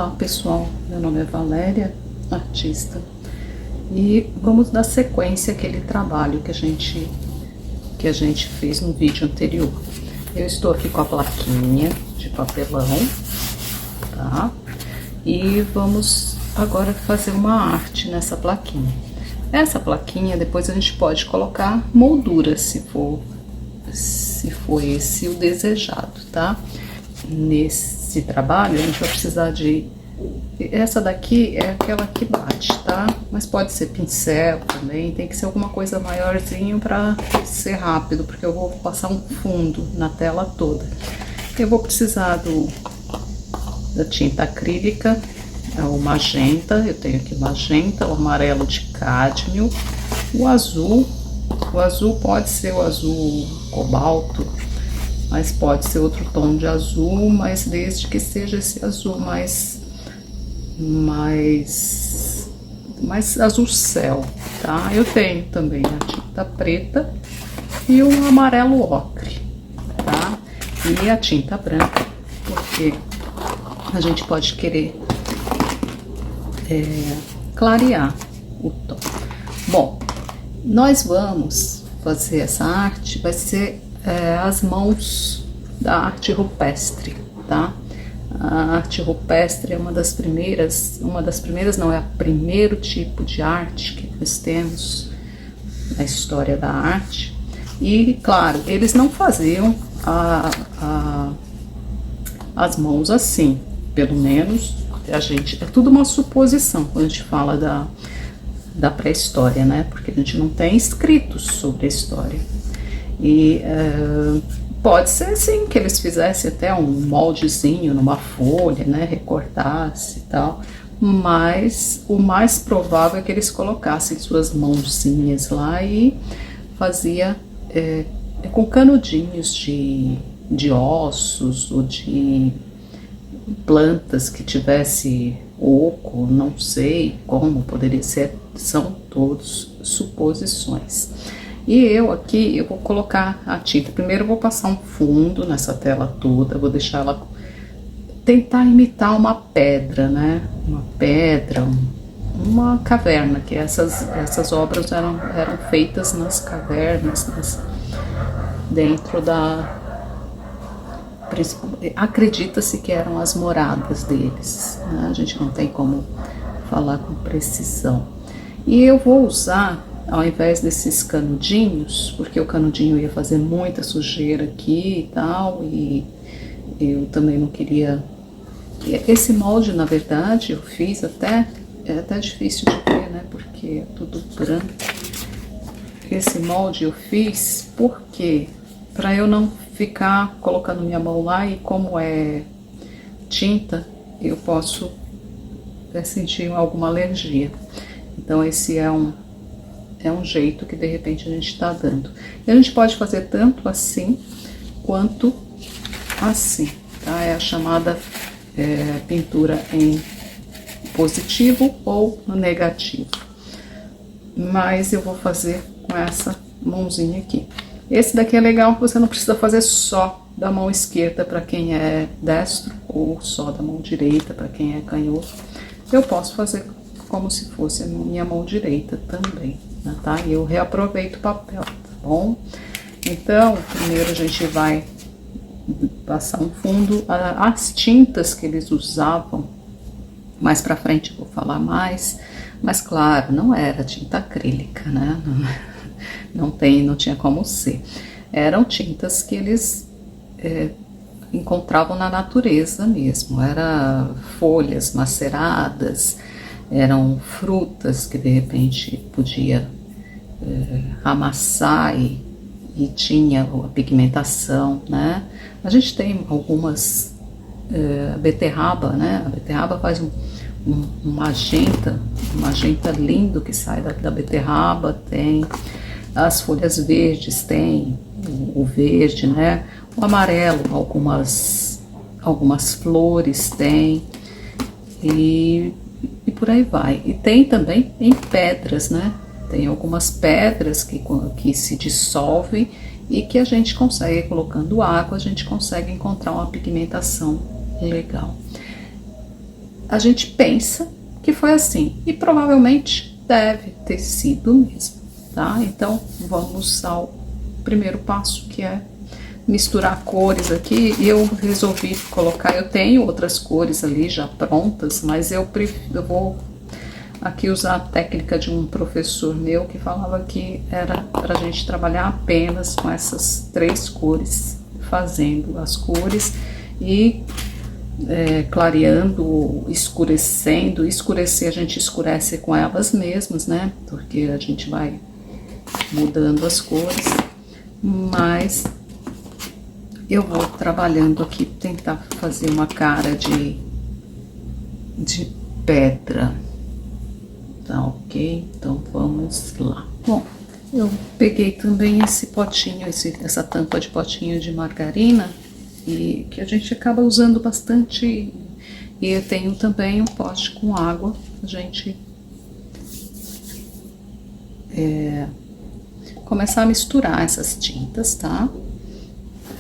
Olá pessoal, meu nome é Valéria, artista, e vamos dar sequência àquele trabalho que a gente fez no vídeo anterior. Eu estou aqui com a plaquinha de papelão, tá? E vamos agora fazer uma arte nessa plaquinha. Essa plaquinha depois a gente pode colocar moldura, se for esse o desejado, tá? Nesse trabalho a gente vai precisar de... Essa daqui é aquela que bate, tá? Mas pode ser pincel também, tem que ser alguma coisa maiorzinho para ser rápido, porque eu vou passar um fundo na tela toda. Eu vou precisar da tinta acrílica, o magenta, eu tenho aqui magenta, o amarelo de cádmio, o azul pode ser o azul cobalto, mas pode ser outro tom de azul, mas desde que seja esse azul mais azul céu, tá? Eu tenho também a tinta preta e o amarelo ocre, tá? E a tinta branca, porque a gente pode querer clarear o tom. Bom, nós vamos fazer essa arte, vai ser as mãos da arte rupestre, tá? A arte rupestre é uma das primeiras não, é o primeiro tipo de arte que nós temos na história da arte. E claro, eles não faziam as mãos assim, pelo menos a gente, é tudo uma suposição quando a gente fala da pré-história, né? Porque a gente não tem escritos sobre a história. E pode ser sim que eles fizessem até um moldezinho numa folha, né? Recortasse e tal. Mas o mais provável é que eles colocassem suas mãozinhas lá e fazia com canudinhos de ossos ou de plantas que tivesse oco, não sei como poderia ser, são todos suposições. E eu aqui, eu vou colocar a tinta, primeiro eu vou passar um fundo nessa tela toda, vou deixar ela, tentar imitar uma pedra, né, uma pedra, uma caverna, que essas obras eram feitas nas cavernas, dentro acredita-se que eram as moradas deles, né? A gente não tem como falar com precisão. E eu vou usar, ao invés desses canudinhos, porque o canudinho ia fazer muita sujeira aqui e tal, e eu também não queria... Esse molde, na verdade, eu fiz é até difícil de ver, né, porque é tudo branco. Esse molde eu fiz porque, para eu não ficar colocando minha mão lá, e como é tinta, eu posso sentir alguma alergia. Então esse é um jeito que de repente a gente está dando. E a gente pode fazer tanto assim quanto assim, tá? É a chamada pintura em positivo ou no negativo. Mas eu vou fazer com essa mãozinha aqui. Esse daqui é legal, você não precisa fazer só da mão esquerda para quem é destro, ou só da mão direita para quem é canhoto. Eu posso fazer como se fosse a minha mão direita também, né, tá? E eu reaproveito o papel, tá bom? Então, primeiro a gente vai passar um fundo. As tintas que eles usavam, mais pra frente eu vou falar mais, mas claro, não era tinta acrílica, né? Não tinha como ser. Eram tintas que eles encontravam na natureza mesmo. Eram folhas maceradas, eram frutas que de repente podia amassar e tinha a pigmentação, né? A gente tem algumas beterraba, né? A beterraba faz um magenta lindo que sai da beterraba, tem as folhas verdes, tem o verde, né? O amarelo, algumas flores tem, e por aí vai. E tem também em pedras, né? Tem algumas pedras que se dissolvem e que a gente consegue, colocando água, a gente consegue encontrar uma pigmentação legal. a gente pensa que foi assim, e provavelmente deve ter sido mesmo, tá? Então vamos ao primeiro passo, que é misturar cores aqui. E eu resolvi colocar, eu tenho outras cores ali já prontas, mas eu vou aqui usar a técnica de um professor meu que falava que era para a gente trabalhar apenas com essas 3 cores, fazendo as cores e clareando, escurecendo. Escurecer, a gente escurece com elas mesmas, né? Porque a gente vai mudando as cores, mas eu vou trabalhando aqui, tentar fazer uma cara de pedra, tá ok? Então vamos lá. Bom, eu peguei também esse potinho, essa tampa de potinho de margarina, e que a gente acaba usando bastante. E eu tenho também um pote com água, a gente começar a misturar essas tintas, tá?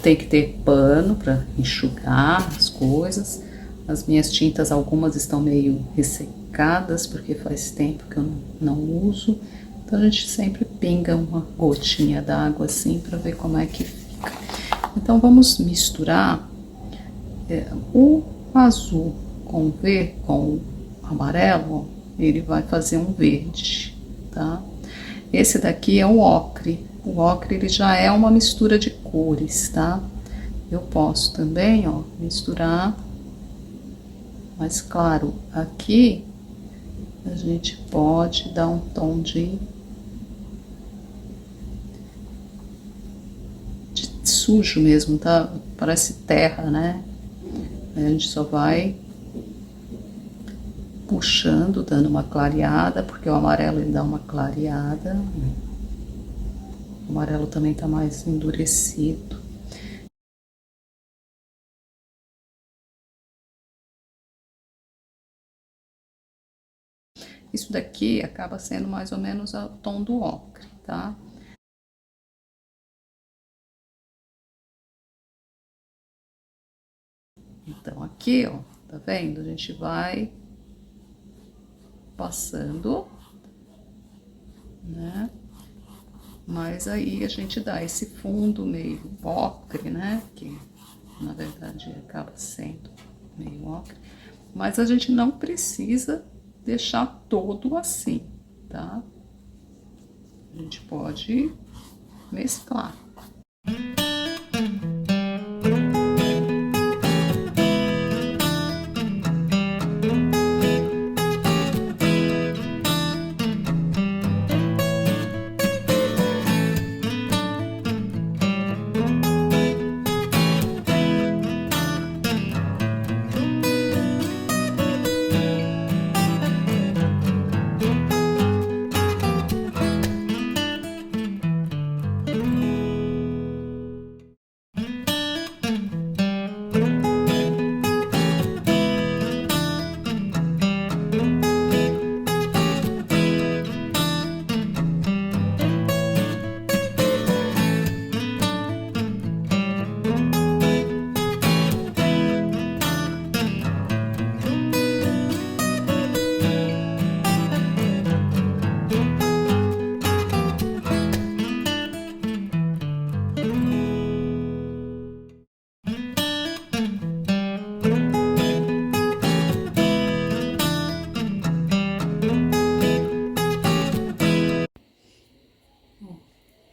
Tem que ter pano para enxugar as coisas. As minhas tintas, algumas estão meio ressecadas, porque faz tempo que eu não uso. Então a gente sempre pinga uma gotinha d'água assim para ver como é que fica. Então vamos misturar o azul com o verde, com o amarelo, ele vai fazer um verde, tá? Esse daqui é o ocre. O ocre ele já é uma mistura de cores, tá? Eu posso também, ó, misturar, mas claro, aqui a gente pode dar um tom de sujo mesmo, tá? Parece terra, né? Aí a gente só vai puxando, dando uma clareada, porque o amarelo ele dá uma clareada. O amarelo também tá mais endurecido. Isso daqui acaba sendo mais ou menos o tom do ocre, tá? Então aqui, ó, tá vendo? A gente vai passando, né? Mas aí a gente dá esse fundo meio ocre, né? Que na verdade acaba sendo meio ocre. Mas a gente não precisa deixar todo assim, tá? A gente pode mesclar.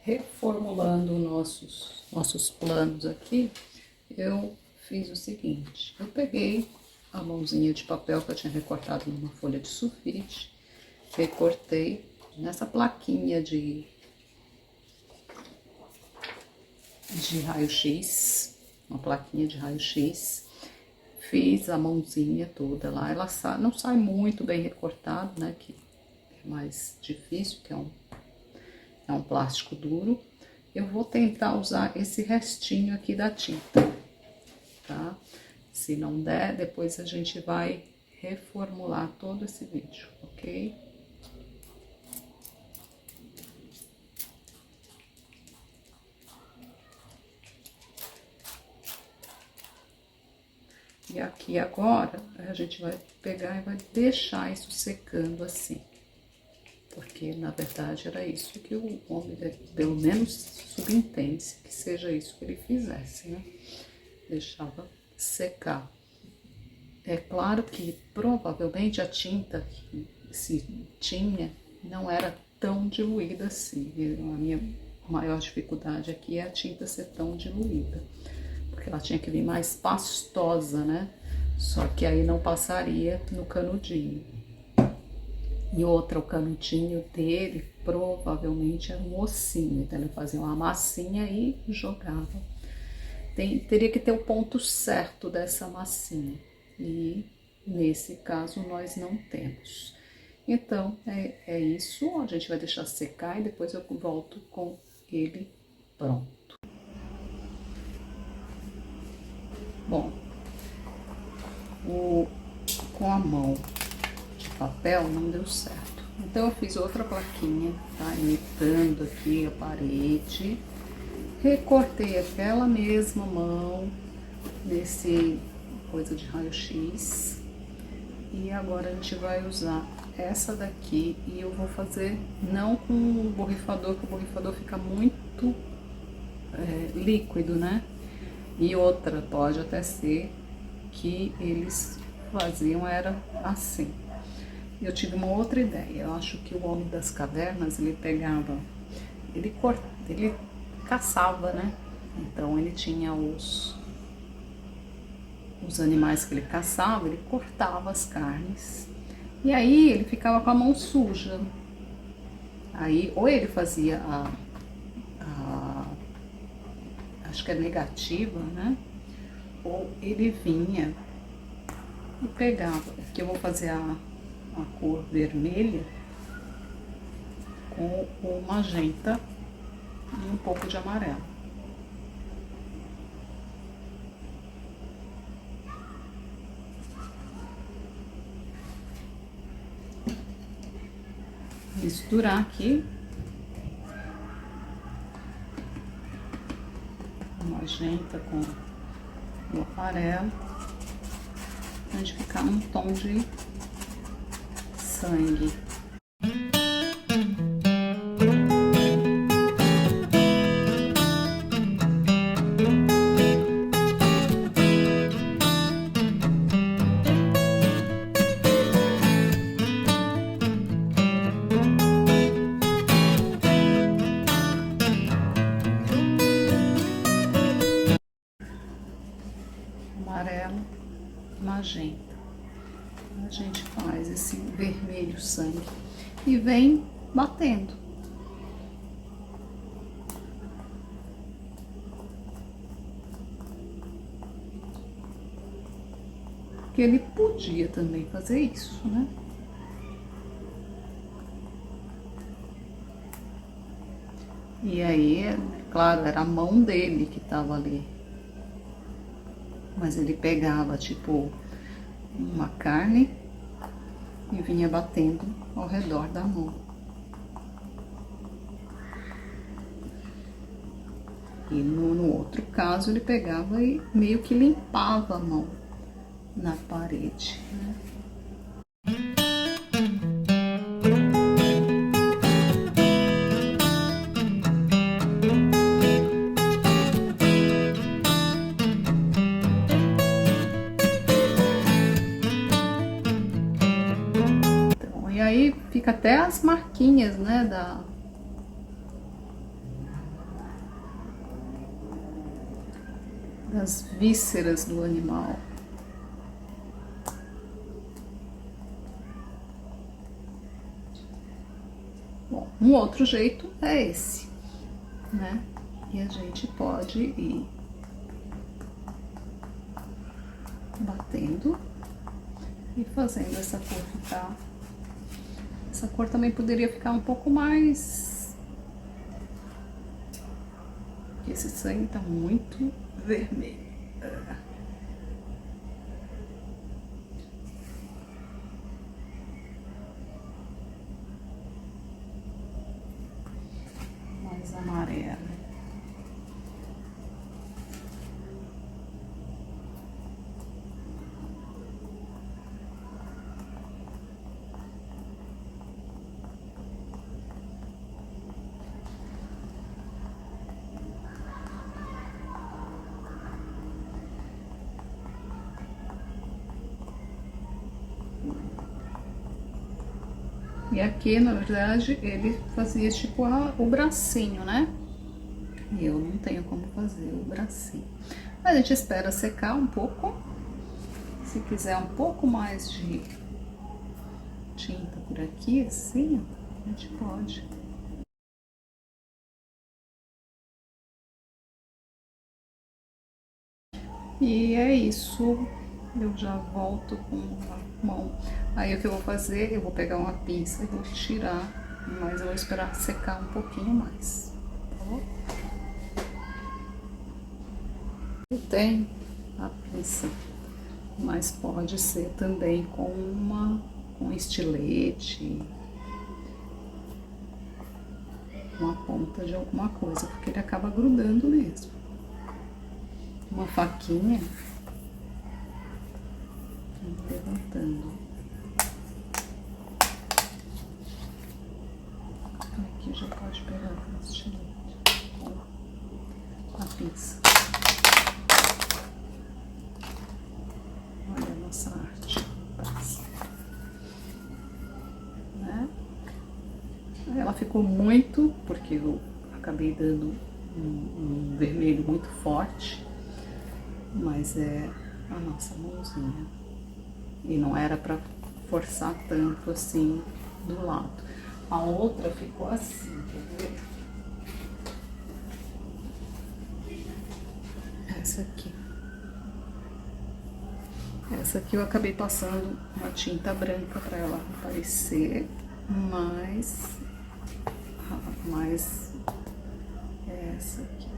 Reformulando nossos planos aqui, eu fiz o seguinte: eu peguei a mãozinha de papel que eu tinha recortado numa folha de sulfite, recortei nessa plaquinha de raio-x, uma plaquinha de raio-x, fiz a mãozinha toda lá. Ela não sai muito bem recortada, né, que é mais difícil, que é um plástico duro. Eu vou tentar usar esse restinho aqui da tinta, tá? Se não der, depois a gente vai reformular todo esse vídeo, ok? E aqui agora, a gente vai pegar e vai deixar isso secando assim. Porque, na verdade, era isso que o homem, pelo menos, subentende que seja isso que ele fizesse, né? Deixava secar. É claro que, provavelmente, a tinta que se tinha não era tão diluída assim. A minha maior dificuldade aqui é a tinta ser tão diluída. Porque ela tinha que vir mais pastosa, né? Só que aí não passaria no canudinho. E outra, o canudinho dele provavelmente era um ossinho. Então ele fazia uma massinha e jogava. Teria que ter o ponto certo dessa massinha. E nesse caso nós não temos. Então é isso. A gente vai deixar secar e depois eu volto com ele pronto. Bom, com a mão de papel não deu certo. Então eu fiz outra plaquinha, tá? Imitando aqui a parede. Recortei aquela mesma mão nesse coisa de raio-x. E agora a gente vai usar essa daqui e eu vou fazer não com o borrifador, porque o borrifador fica muito líquido, né? E outra, pode até ser que eles faziam era assim. Eu tive uma outra ideia. Eu acho que o homem das cavernas, ele pegava, ele caçava, né? Então ele tinha os animais que ele caçava, ele cortava as carnes. E aí ele ficava com a mão suja. Aí ou ele fazia acho que é negativa, né? Ou ele vinha e pegava. Aqui eu vou fazer a cor vermelha com o magenta e um pouco de amarelo. Misturar aqui o magenta com o amarelo, pra gente ficar num tom de sangue. Amarelo, magenta. A gente faz esse vermelho sangue e vem batendo. Que ele podia também fazer isso, né? E aí, claro, era a mão dele que tava ali. Mas ele pegava, tipo, uma carne e vinha batendo ao redor da mão. E no outro caso, ele pegava e meio que limpava a mão na parede, né? Então, e aí fica até as marquinhas, né, das vísceras do animal. Bom, um outro jeito é esse, né? E a gente pode ir batendo e fazendo essa cor ficar. Essa cor também poderia ficar um pouco mais. Esse sangue tá muito vermelho. Mais amarelo. E aqui, na verdade, ele fazia tipo o bracinho, né? E eu não tenho como fazer o bracinho. A gente espera secar um pouco. Se quiser um pouco mais de tinta por aqui, assim, a gente pode. E é isso. Eu já volto com a mão. Aí o que eu vou fazer, eu vou pegar uma pinça e vou tirar, mas eu vou esperar secar um pouquinho mais, tá bom? Eu tenho a pinça, mas pode ser também com com estilete, uma ponta de alguma coisa, porque ele acaba grudando mesmo. Uma faquinha, levantando. Aqui já pode pegar o estilete com a pinça. Olha a nossa arte, né? Ela ficou muito, porque eu acabei dando um vermelho muito forte, mas é a nossa mãozinha. E não era pra forçar tanto assim do lado. A outra ficou assim, quer ver? Essa aqui. Essa aqui eu acabei passando uma tinta branca para ela aparecer mais essa aqui.